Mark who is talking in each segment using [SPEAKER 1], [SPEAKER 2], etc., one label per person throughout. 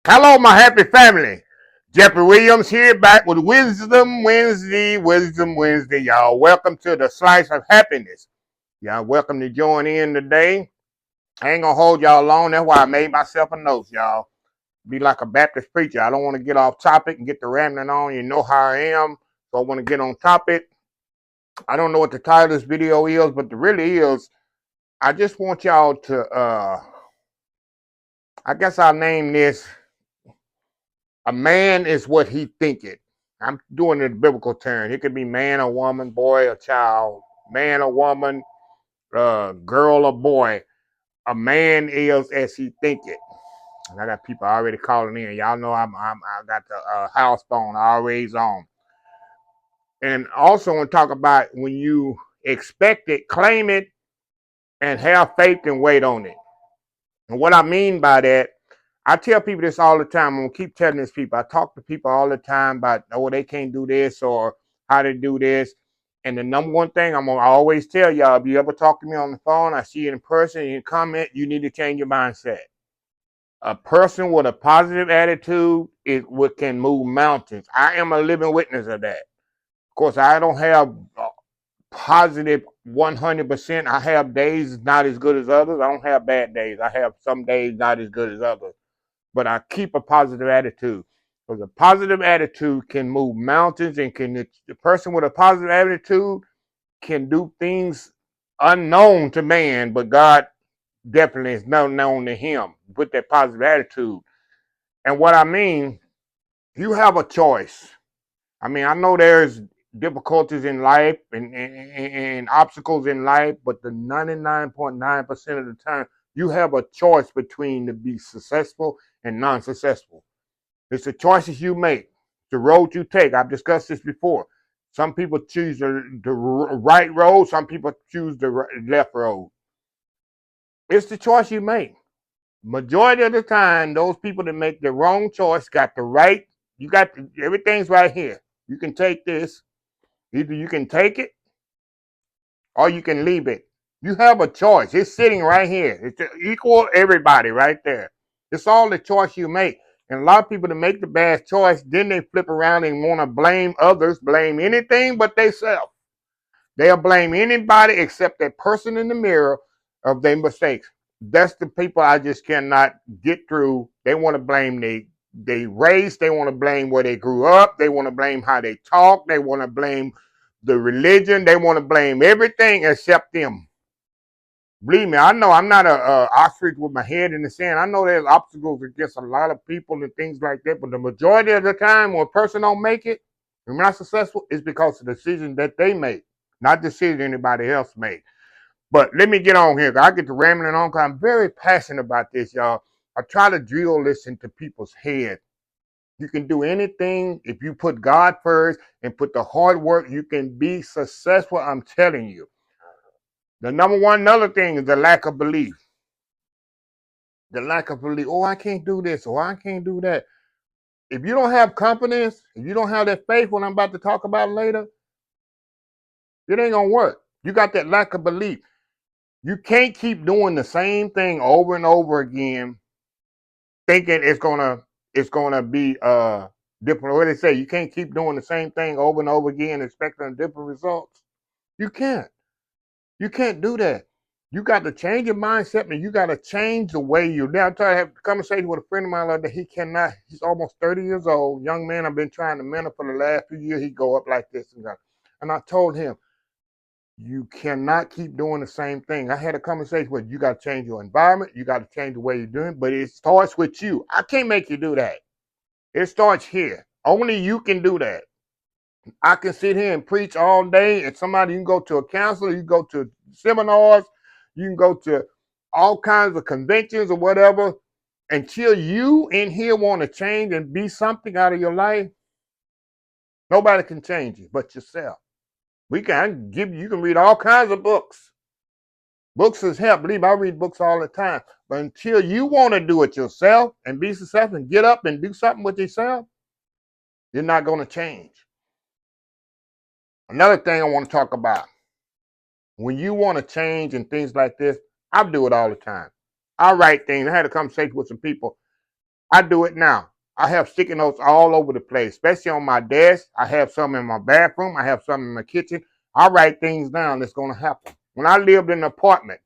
[SPEAKER 1] Hello, my happy family. Jeffrey Williams here, back with Wisdom Wednesday. Wisdom Wednesday, y'all. Welcome to the Slice of Happiness. Y'all, welcome to join in today. I ain't gonna hold y'all long. That's why I made myself a note, y'all. Be like a Baptist preacher. I don't want to get off topic and get the rambling on. You know how I am. So I want to get on topic. I don't know what the title of this video is, but the really is, I just want y'all to, I guess I'll name this a man is what he thinketh. I'm doing it in biblical terms. It could be man or woman, boy or child, man or woman, girl or boy. A man is as he thinketh. And I got people already calling in. Y'all know I got the house phone always on. And also want to talk about when you expect it, claim it, and have faith and wait on it. And what I mean by that, I tell people this all the time. I'm gonna keep telling this people. I talk to people all the time about, oh, they can't do this or how to do this. And the number one thing I'm gonna always tell y'all, if you ever talk to me on the phone, I see you in person, you comment, you need to change your mindset. A person with a positive attitude is what can move mountains. I am a living witness of that. Of course, I don't have positive 100%. I have days not as good as others. I don't have bad days. I have some days not as good as others. But I keep a positive attitude. Because a positive attitude can move mountains, and the person with a positive attitude can do things unknown to man, but God definitely is known to him with that positive attitude. And what I mean, you have a choice. I mean, I know there's difficulties in life and obstacles in life, but the 99.9% of the time, you have a choice between to be successful and non-successful. It's the choices you make, the road you take. I've discussed this before. Some people choose the right road, some people choose the left road. It's the choice you make. Majority of the time, those people that make the wrong choice got the right. You got everything's right here. You can take this. Either you can take it or you can leave it. You have a choice. It's sitting right here. It's equal everybody right there. It's all the choice you make. And a lot of people that make the bad choice, then they flip around and want to blame others, blame anything but themselves. They'll blame anybody except that person in the mirror of their mistakes. That's the people I just cannot get through. They want to blame they race. They want to blame where they grew up. They want to blame how they talk. They want to blame the religion. They want to blame everything except them. Believe me, I know I'm not a ostrich with my head in the sand. I know there's obstacles against a lot of people and things like that, but the majority of the time when a person don't make it, and not successful, it's because of the decision that they make, not the decision anybody else made. But let me get on here. I get to rambling on because I'm very passionate about this, y'all. I try to drill this into people's head. You can do anything if you put God first and put the hard work. You can be successful. I'm telling you. The number one another thing is the lack of belief. The lack of belief. Oh, I can't do this. Or I can't do that. If you don't have confidence, if you don't have that faith, what I'm about to talk about later, it ain't gonna work. You got that lack of belief. You can't keep doing the same thing over and over again, thinking it's gonna be different. What they say, you can't keep doing the same thing over and over again, expecting different results. You can't. You can't do that. You got to change your mindset, and you got to change the way you. Now, I'm trying to have a conversation with a friend of mine like that. He cannot. He's almost 30 years old, young man. I've been trying to mentor for the last few years. He go up like this and I told him, you cannot keep doing the same thing. I had a conversation with you. Got to change your environment. You got to change the way you're doing, but it starts with you. I can't make you do that. It starts here. Only you can do that. I can sit here and preach all day, and somebody, you can go to a counselor, you can go to seminars, you can go to all kinds of conventions or whatever. Until you in here want to change and be something out of your life, nobody can change you but yourself. We can give you can read all kinds of books. Books is help. Believe me, I read books all the time. But until you want to do it yourself and be successful and get up and do something with yourself, you're not going to change. Another thing I want to talk about. When you want to change and things like this, I do it all the time. I write things. I had a conversation with some people. I do it now. I have sticky notes all over the place, especially on my desk. I have some in my bathroom. I have some in my kitchen. I write things down that's going to happen. When I lived in an apartment,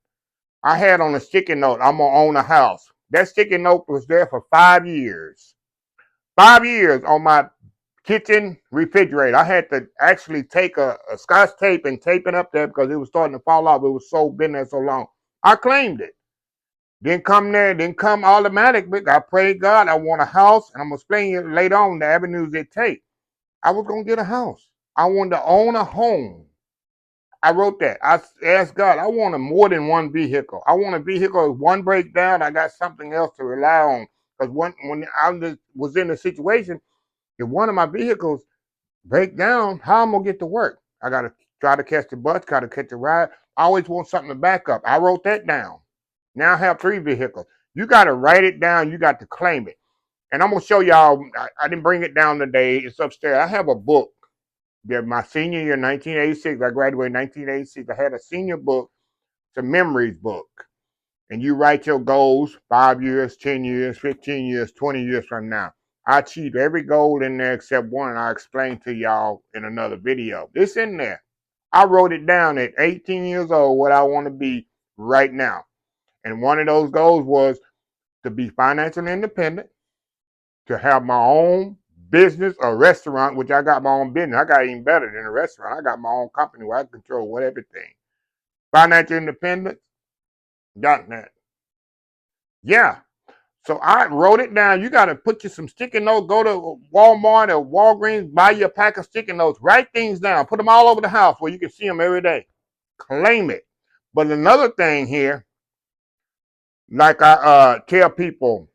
[SPEAKER 1] I had on a sticky note, I'm going to own a house. That sticky note was there for 5 years. 5 years on my kitchen refrigerator. I had to actually take a scotch tape and tape it up there because it was starting to fall off. It was so been there so long. I claimed it. Didn't come automatic, but I prayed God, I want a house, and I'm gonna explain it later on the avenues it take. I was gonna get a house. I wanted to own a home. I wrote that. I asked God, I want more than one vehicle. I want a vehicle. If one break down, I got something else to rely on. Because when I was in a situation, if one of my vehicles break down, how am I gonna get to work? I gotta try to catch the bus, gotta catch a ride. I always want something to back up. I wrote that down. Now I have 3 vehicles. You got to write it down. You got to claim it. And I'm going to show y'all. I didn't bring it down today. It's upstairs. I have a book. My senior year, 1986. I graduated in 1986. I had a senior book. It's a memories book. And you write your goals 5 years, 10 years, 15 years, 20 years from now. I achieved every goal in there except one. And I'll explain to y'all in another video. It's in there. I wrote it down at 18 years old what I want to be right now. And one of those goals was to be financially independent, to have my own business or restaurant, which I got my own business. I got even better than a restaurant. I got my own company where I control what everything. Financial independence, got that. Yeah. So I wrote it down. You got to put you some sticky notes. Go to Walmart or Walgreens, buy you a pack of sticky notes. Write things down. Put them all over the house where you can see them every day. Claim it. But another thing here, like I tell people,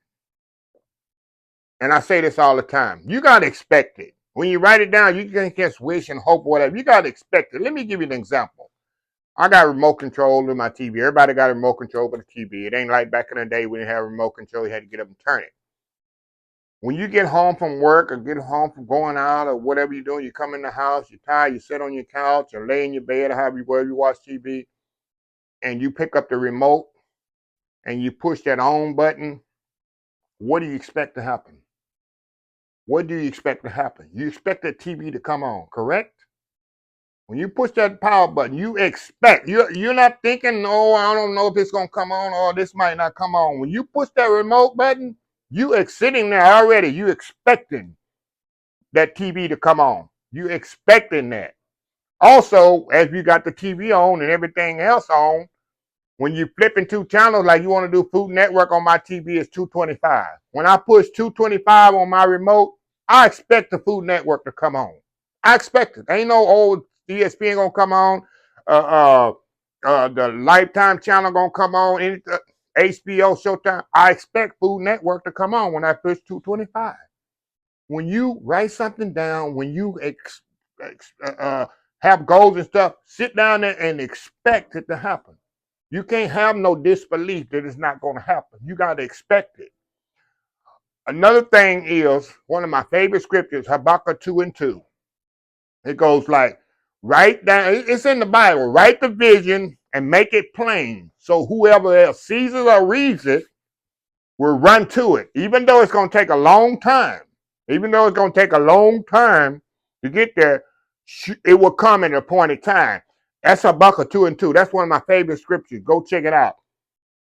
[SPEAKER 1] and I say this all the time, you got to expect it. When you write it down, you can't just wish and hope or whatever. You got to expect it. Let me give you an example. I got a remote control in my TV. Everybody got a remote control for the TV. It ain't like back in the day when you had a remote control, you had to get up and turn it. When you get home from work or get home from going out or whatever you're doing, you come in the house, you're tired, you sit on your couch or lay in your bed or however you watch TV, and you pick up the remote and you push that on button, what do you expect to happen? What do you expect to happen? You expect that TV to come on, correct? When you push that power button, you expect, you're not thinking, oh, I don't know if it's going to come on or this might not come on. When you push that remote button, you are sitting there already. You expecting that TV to come on. You expecting that. Also, as you got the TV on and everything else on, when you flip into channels like you want to do Food Network on my TV, it's 225. When I push 225 on my remote, I expect the Food Network to come on. I expect it. Ain't no old ESPN gonna come on. The Lifetime channel gonna come on. HBO, Showtime. I expect Food Network to come on when I push 225. When you write something down, when you have goals and stuff, sit down there and expect it to happen. You can't have no disbelief that it's not going to happen. You got to expect it. Another thing is one of my favorite scriptures, Habakkuk 2:2. It goes like, write down, it's in the Bible, write the vision and make it plain. So whoever else sees it or reads it will run to it. Even though it's going to take a long time, to get there, it will come at an appointed time. That's Habakkuk 2:2. That's one of my favorite scriptures. Go check it out.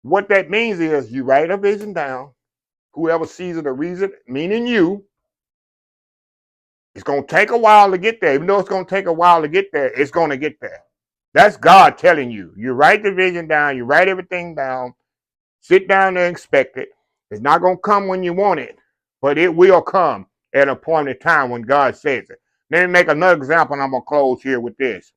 [SPEAKER 1] What that means is you write a vision down. Whoever sees it or reads it, meaning you, it's going to take a while to get there. Even though it's going to take a while to get there, it's going to get there. That's God telling you. You write the vision down. You write everything down. Sit down there and expect it. It's not going to come when you want it, but it will come at an appointed time when God says it. Let me make another example, and I'm going to close here with this.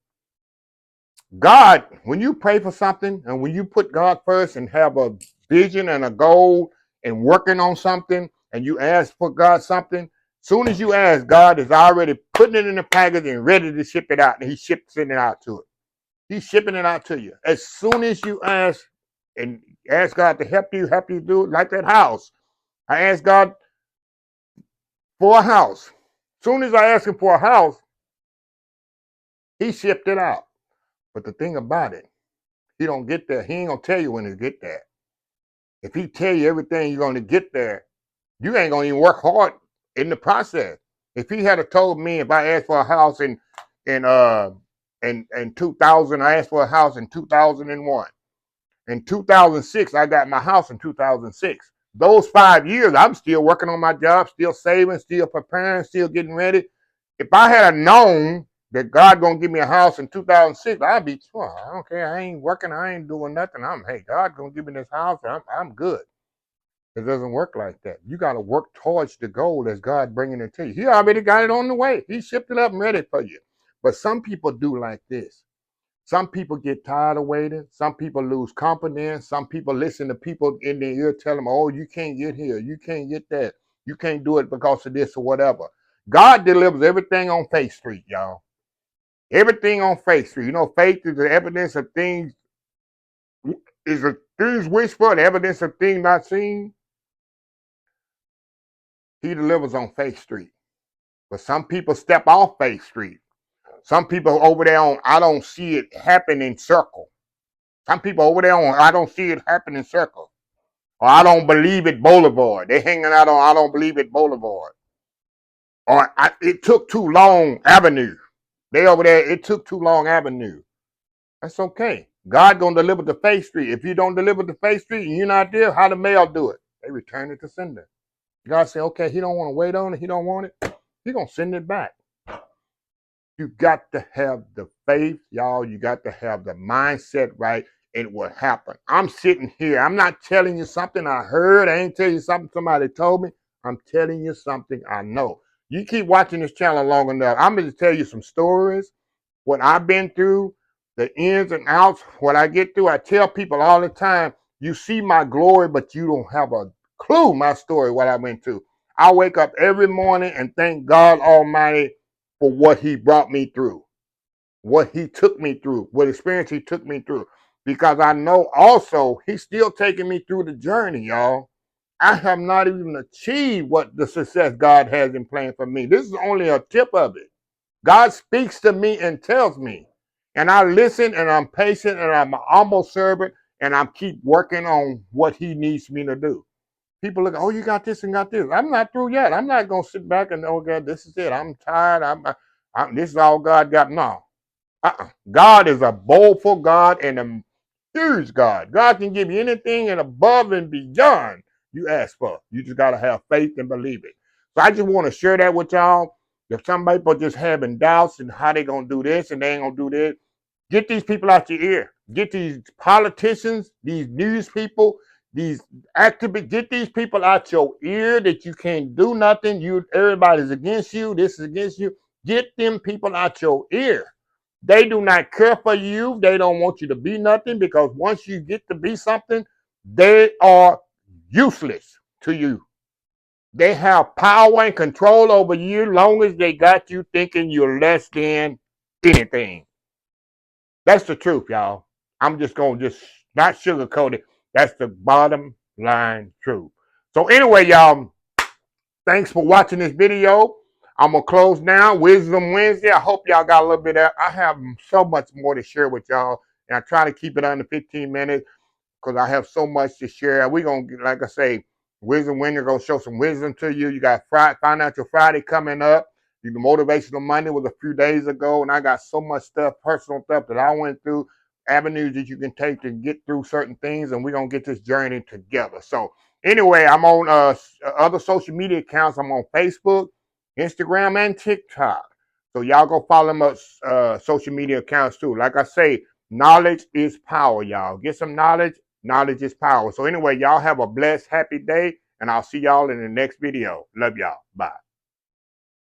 [SPEAKER 1] God, when you pray for something and when you put God first and have a vision and a goal and working on something and you ask for God something, soon as you ask, God is already putting it in the package and ready to ship it out, and He ships it out to it. He's shipping it out to you. As soon as you ask and ask God to help you do it, like that house. I asked God for a house. As soon as I asked Him for a house, He shipped it out. But the thing about it, He don't get there. He ain't gonna tell you when to get there. If He tell you everything you're gonna get there, You ain't gonna even work hard in the process. If he had told me if I asked for a house in uh in 2000, I asked for a house in 2001. In 2006, I got my house in 2006. Those 5 years, I'm still working on my job, still saving, still preparing, still getting ready. If I had known that God gonna give me a house in 2006, I'd be, oh, I don't care. I ain't working. I ain't doing nothing. Hey, God gonna give me this house. I'm good. It doesn't work like that. You got to work towards the goal as God bringing it to you. He already got it on the way. He shipped it up and ready for you. But some people do like this. Some people get tired of waiting. Some people lose confidence. Some people listen to people in their ear tell them, oh, you can't get here. You can't get that. You can't do it because of this or whatever. God delivers everything on Faith Street, y'all. Everything on Faith Street. You know, faith is the evidence of things, is the things wished for, the evidence of things not seen. He delivers on Faith Street. But some people step off Faith Street. Some people over there on I don't see it happen in circle. Some people over there on I don't see it happen in circle. Or I don't believe it Boulevard. They hanging out on I don't believe it Boulevard. Or it took too long Avenue. They over there, it took too long Avenue. That's okay. God gonna deliver the Faith Street. If you don't deliver the Faith Street and you're not there, how the mail do it? They return it to sender. God say, okay, he don't want to wait on it, he don't want it, he gonna send it back. You got to have the faith, y'all. You got to have the mindset right, and it will happen. I'm sitting here. I'm not telling you something I heard. I ain't telling you something somebody told me. I'm telling you something I know. You keep watching this channel long enough, I'm going to tell you some stories, what I've been through, the ins and outs, what I get through. I tell people all the time, you see my glory, but you don't have a clue my story, what I went through. I wake up every morning and thank God Almighty for what he brought me through, what he took me through, what experience he took me through. Because I know also he's still taking me through the journey, y'all. I have not even achieved what the success God has in plan for me. This is only a tip of it. God speaks to me and tells me. And I listen and I'm patient and I'm an humble servant and I keep working on what he needs me to do. People look, oh, you got this and got this. I'm not through yet. I'm not gonna sit back and oh God, this is it. I'm tired. This is all God got. No, God is a boldful God and a huge God. God can give you anything and above and beyond you ask for. You just gotta have faith and believe it. So I just want to share that with y'all. If some people just having doubts and how they gonna do this and they ain't gonna do this, get these people out your ear. Get these politicians, these news people, these activists, get these people out your ear that you can't do nothing. Everybody's against you. This is against you. Get them people out your ear. They do not care for you. They don't want you to be nothing because once you get to be something, they are useless to you. They have power and control over you long as they got you thinking you're less than anything. That's the truth, y'all. I'm just going to just not sugarcoat it. That's the bottom line truth. So anyway, y'all, thanks for watching this video. I'm going to close now. Wisdom Wednesday. I hope y'all got a little bit of, I have so much more to share with y'all. And I try to keep it under 15 minutes because I have so much to share. We're going to, like I say, Wisdom Wednesday going to show some wisdom to you. You got Financial Friday coming up. The Motivational Monday was a few days ago, and I got so much stuff, personal stuff that I went through, avenues that you can take to get through certain things, and we're going to get this journey together. So anyway, I'm on other social media accounts. I'm on Facebook, Instagram, and TikTok. So y'all go follow my social media accounts too. Like I say, knowledge is power, y'all. Get some knowledge. Knowledge is power. So anyway, y'all have a blessed, happy day, and I'll see y'all in the next video. Love y'all. Bye.